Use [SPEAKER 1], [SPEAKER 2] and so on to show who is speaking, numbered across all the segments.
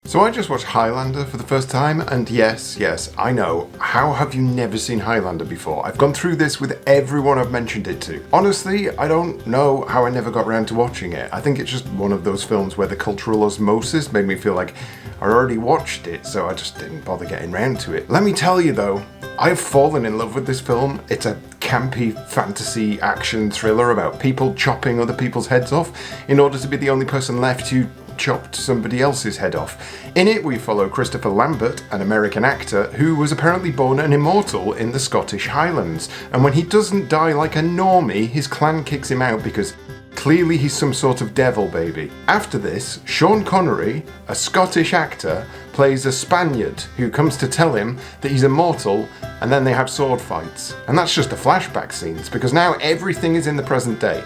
[SPEAKER 1] So I just watched Highlander for the first time, and yes, I know. How have you never seen Highlander before? I've gone through this with everyone I've mentioned it to. Honestly, I don't know how I never got around to watching it. I think it's just one of those films where the cultural osmosis made me feel like I already watched it, so I just didn't bother getting round to it. Let me tell you though, I've fallen in love with this film. It's a campy fantasy action thriller about people chopping other people's heads off in order to be the only person left who chopped somebody else's head off. In it, we follow Christopher Lambert, an American actor who was apparently born an immortal in the Scottish Highlands, and when he doesn't die like a normie, his clan kicks him out because clearly he's some sort of devil baby. After this, Sean Connery, a Scottish actor, plays a Spaniard who comes to tell him that he's immortal, and then they have sword fights. And that's just the flashback scenes, because now everything is in the present day.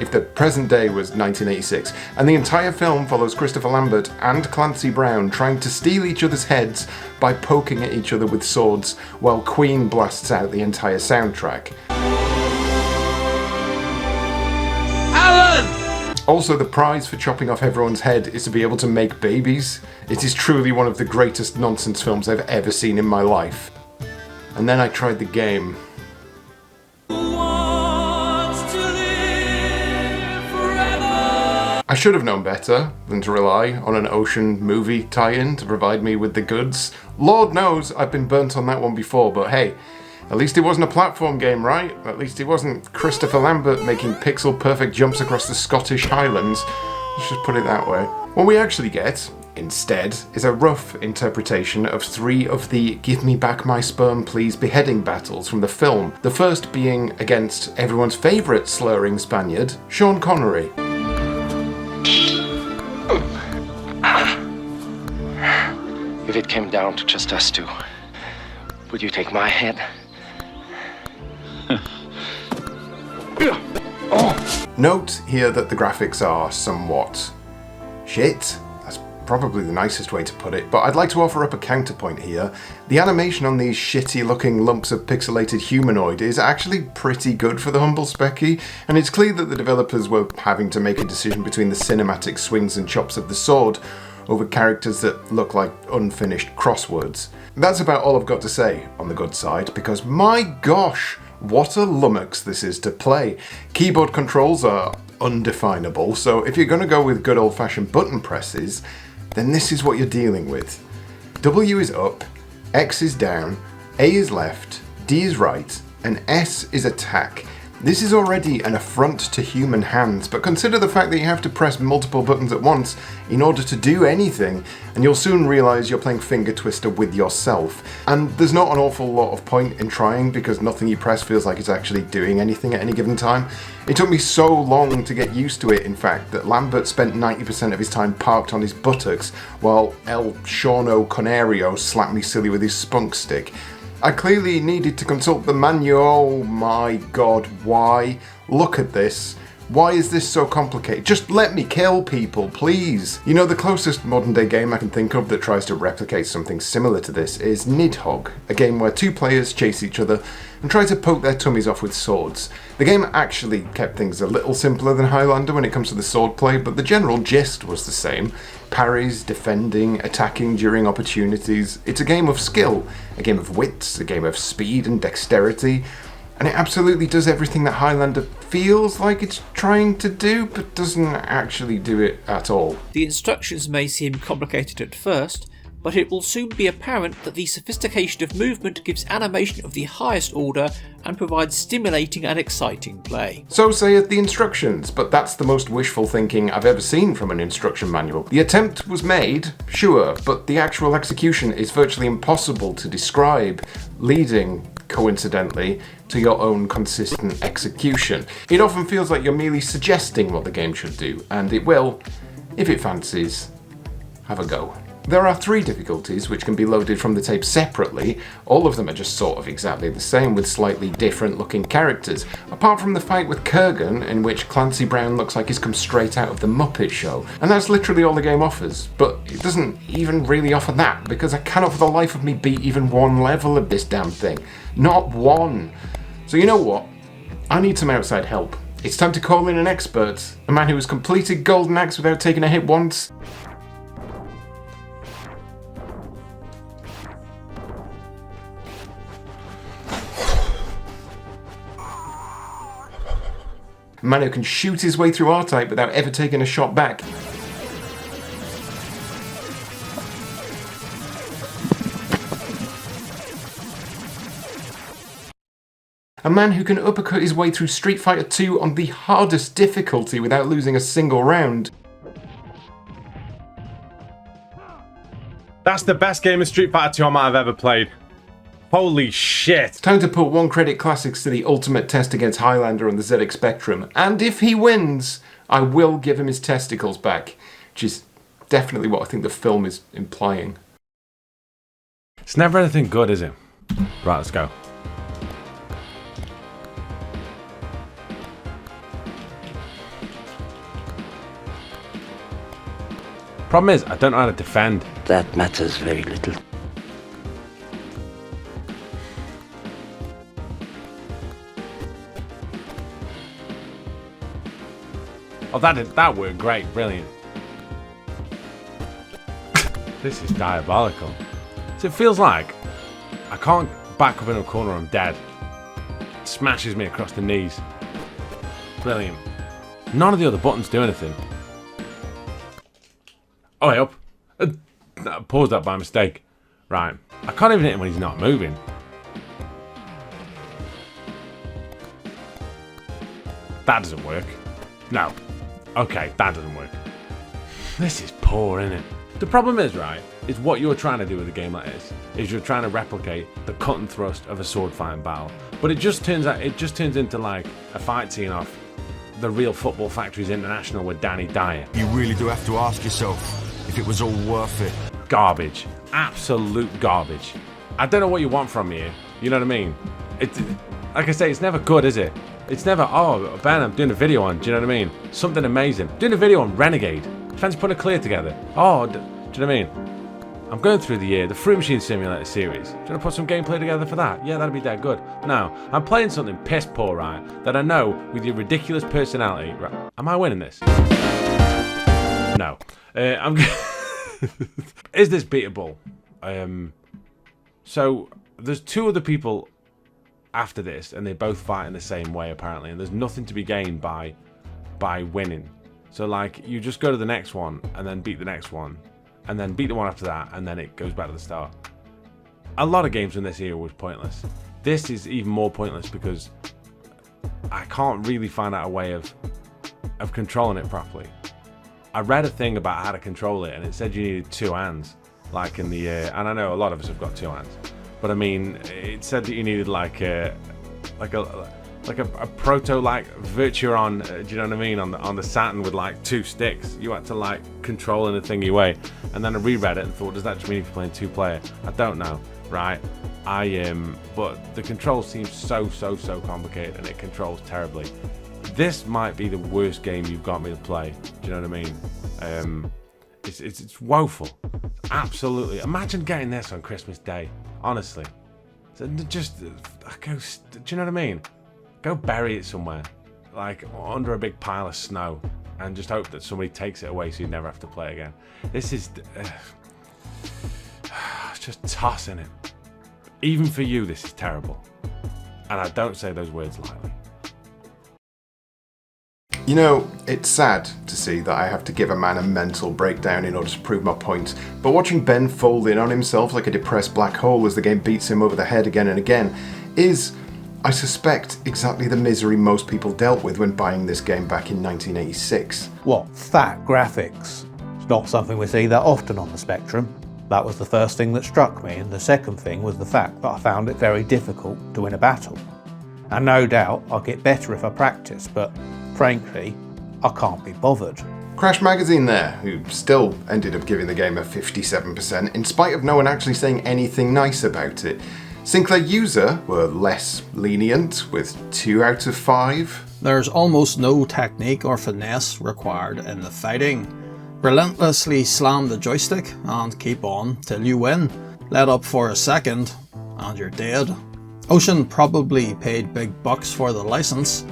[SPEAKER 1] If the present day was 1986, and the entire film follows Christopher Lambert and Clancy Brown trying to steal each other's heads by poking at each other with swords, while Queen blasts out the entire soundtrack. Also, the prize for chopping off everyone's head is to be able to make babies. It is truly one of the greatest nonsense films I've ever seen in my life. And then I tried the game. I should have known better than to rely on an ocean movie tie-in to provide me with the goods. Lord knows I've been burnt on that one before, but hey, at least it wasn't a platform game, right? At least it wasn't Christopher Lambert making pixel-perfect jumps across the Scottish Highlands. Let's just put it that way. What we actually get, instead, is a rough interpretation of 3 of the Give Me Back My Sperm Please beheading battles from the film. The first being against everyone's favourite slurring Spaniard, Sean Connery.
[SPEAKER 2] If it came down to just us two, would you take my head?
[SPEAKER 1] Note here that the graphics are somewhat shit. That's probably the nicest way to put it, but I'd like to offer up a counterpoint here. The animation on these shitty looking lumps of pixelated humanoid is actually pretty good for the humble specky, and it's clear that the developers were having to make a decision between the cinematic swings and chops of the sword over characters that look like unfinished crosswords. That's about all I've got to say on the good side, because my gosh, what a lummox this is to play. Keyboard controls are undefinable, so if you're going to go with good old-fashioned button presses, then this is what you're dealing with. W is up, X is down, A is left, D is right, and S is attack. This is already an affront to human hands, but consider the fact that you have to press multiple buttons at once in order to do anything, and you'll soon realise you're playing finger twister with yourself. And there's not an awful lot of point in trying, because nothing you press feels like it's actually doing anything at any given time. It took me so long to get used to it, in fact, that Lambert spent 90% of his time parked on his buttocks, while El Shauno Conario slapped me silly with his spunk stick. I clearly needed to consult the manual. Oh my god, why? Look at this. Why is this so complicated? Just let me kill people, please. You know, the closest modern day game I can think of that tries to replicate something similar to this is Nidhogg, a game where 2 players chase each other and try to poke their tummies off with swords. The game actually kept things a little simpler than Highlander when it comes to the sword play, but the general gist was the same. Parries, defending, attacking during opportunities. It's a game of skill, a game of wits, a game of speed and dexterity, and it absolutely does everything that Highlander feels like it's trying to do, but doesn't actually do it at all.
[SPEAKER 3] The instructions may seem complicated at first, but it will soon be apparent that the sophistication of movement gives animation of the highest order and provides stimulating and exciting play.
[SPEAKER 1] So saith the instructions, but that's the most wishful thinking I've ever seen from an instruction manual. The attempt was made, sure, but the actual execution is virtually impossible to describe, leading, coincidentally, to your own consistent execution. It often feels like you're merely suggesting what the game should do, and it will, if it fancies, have a go. There are 3 difficulties which can be loaded from the tape separately. All of them are just sort of exactly the same with slightly different looking characters, apart from the fight with Kurgan in which Clancy Brown looks like he's come straight out of the Muppet Show. And that's literally all the game offers, but it doesn't even really offer that, because I cannot for the life of me beat even 1 level of this damn thing. Not 1. So you know what? I need some outside help. It's time to call in an expert, a man who has completed Golden Axe without taking a hit once. A man who can shoot his way through R-Type without ever taking a shot back. A man who can uppercut his way through Street Fighter 2 on the hardest difficulty without losing a single round.
[SPEAKER 4] That's the best game of Street Fighter 2 I might have ever played. Holy shit.
[SPEAKER 1] Time to put One Credit Classics to the ultimate test against Highlander on the ZX Spectrum. And if he wins, I will give him his testicles back. Which is definitely what I think the film is implying.
[SPEAKER 4] It's never anything good, is it? Right, let's go. Problem is, I don't know how to defend.
[SPEAKER 5] That matters very little.
[SPEAKER 4] Oh, that worked great, brilliant. This is diabolical. So it feels like I can't back up in a corner, I'm dead. It smashes me across the knees. Brilliant. None of the other buttons do anything. Oh, hey, up. I paused that by mistake. Right. I can't even hit him when he's not moving. That doesn't work. No. Okay, that doesn't work. This is poor, isn't it? The problem is, right, is what you're trying to do with a game like this is you're trying to replicate the cut and thrust of a sword fighting battle. But it just turns into like a fight scene off The Real Football Factories International with Danny Dyer.
[SPEAKER 6] You really do have to ask yourself if it was all worth it.
[SPEAKER 4] Garbage. Absolute garbage. I don't know what you want from me here. You know what I mean? It's, like I say, it's never good, is it? It's never, oh, Ben, I'm doing a video on, do you know what I mean? Something amazing. Doing a video on Renegade. Fancy putting a clear together. Oh, do you know what I mean? I'm going through the Fruit Machine Simulator series. Do you want to put some gameplay together for that? Yeah, that'd be dead good. No, I'm playing something piss poor, right? That I know with your ridiculous personality. Right, am I winning this? No. Is this beatable? So there's two other people after this, and they both fight in the same way apparently, and there's nothing to be gained by winning. So like, you just go to the next one and then beat the next one, and then beat the one after that, and then it goes back to the start. A lot of games in this era was pointless. This is even more pointless because I can't really find out a way of controlling it properly. I read a thing about how to control it, and it said you needed two hands, like in the and I know a lot of us have got two hands, but I mean, it said that you needed like a proto like Virtuon, do you know what I mean, on the Saturn with like two sticks. You had to like control in a thingy way, and then I reread it and thought, does that just mean if you're playing two player? I don't know, right? But the control seems so complicated, and it controls terribly. This might be the worst game you've got me to play. Do you know what I mean? It's woeful. Absolutely. Imagine getting this on Christmas Day. Honestly, just go. Do you know what I mean? Go bury it somewhere, like under a big pile of snow, and just hope that somebody takes it away so you never have to play again. This is just tossing it. Even for you, this is terrible. And I don't say those words lightly.
[SPEAKER 1] You know, it's sad to see that I have to give a man a mental breakdown in order to prove my point, but watching Ben fold in on himself like a depressed black hole as the game beats him over the head again and again is, I suspect, exactly the misery most people dealt with when buying this game back in 1986.
[SPEAKER 7] What, fat graphics? It's not something we see that often on the Spectrum. That was the first thing that struck me, and the second thing was the fact that I found it very difficult to win a battle. And no doubt I'll get better if I practice, but frankly, I can't be bothered.
[SPEAKER 1] Crash Magazine there, who still ended up giving the game a 57% in spite of no one actually saying anything nice about it. Sinclair User were less lenient, with 2 out of 5.
[SPEAKER 8] There's almost no technique or finesse required in the fighting. Relentlessly slam the joystick and keep on till you win. Let up for a second and you're dead. Ocean probably paid big bucks for the license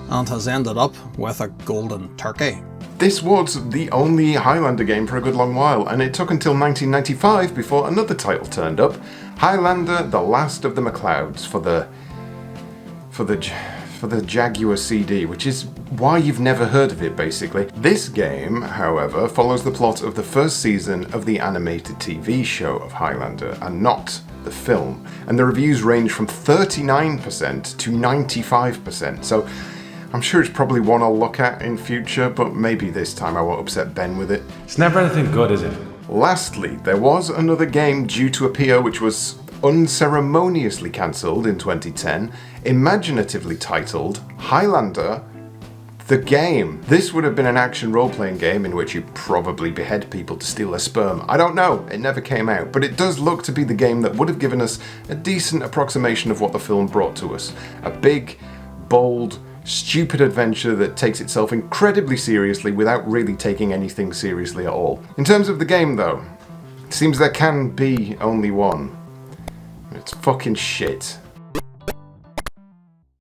[SPEAKER 8] and has ended up with a golden turkey.
[SPEAKER 1] This was the only Highlander game for a good long while, and it took until 1995 before another title turned up, Highlander: The Last of the MacLeods for the for the Jaguar CD, which is why you've never heard of it, basically. This game, however, follows the plot of the first season of the animated TV show of Highlander, and not the film. And the reviews range from 39% to 95%, so I'm sure it's probably one I'll look at in future, but maybe this time I won't upset Ben with it.
[SPEAKER 4] It's never anything good, is it?
[SPEAKER 1] Lastly, there was another game due to appear which was unceremoniously cancelled in 2010, imaginatively titled Highlander the Game. This would have been an action role-playing game in which you probably behead people to steal their sperm. I don't know, it never came out, but it does look to be the game that would have given us a decent approximation of what the film brought to us. A big, bold, stupid adventure that takes itself incredibly seriously without really taking anything seriously at all. In terms of the game though, it seems there can be only one. It's fucking shit.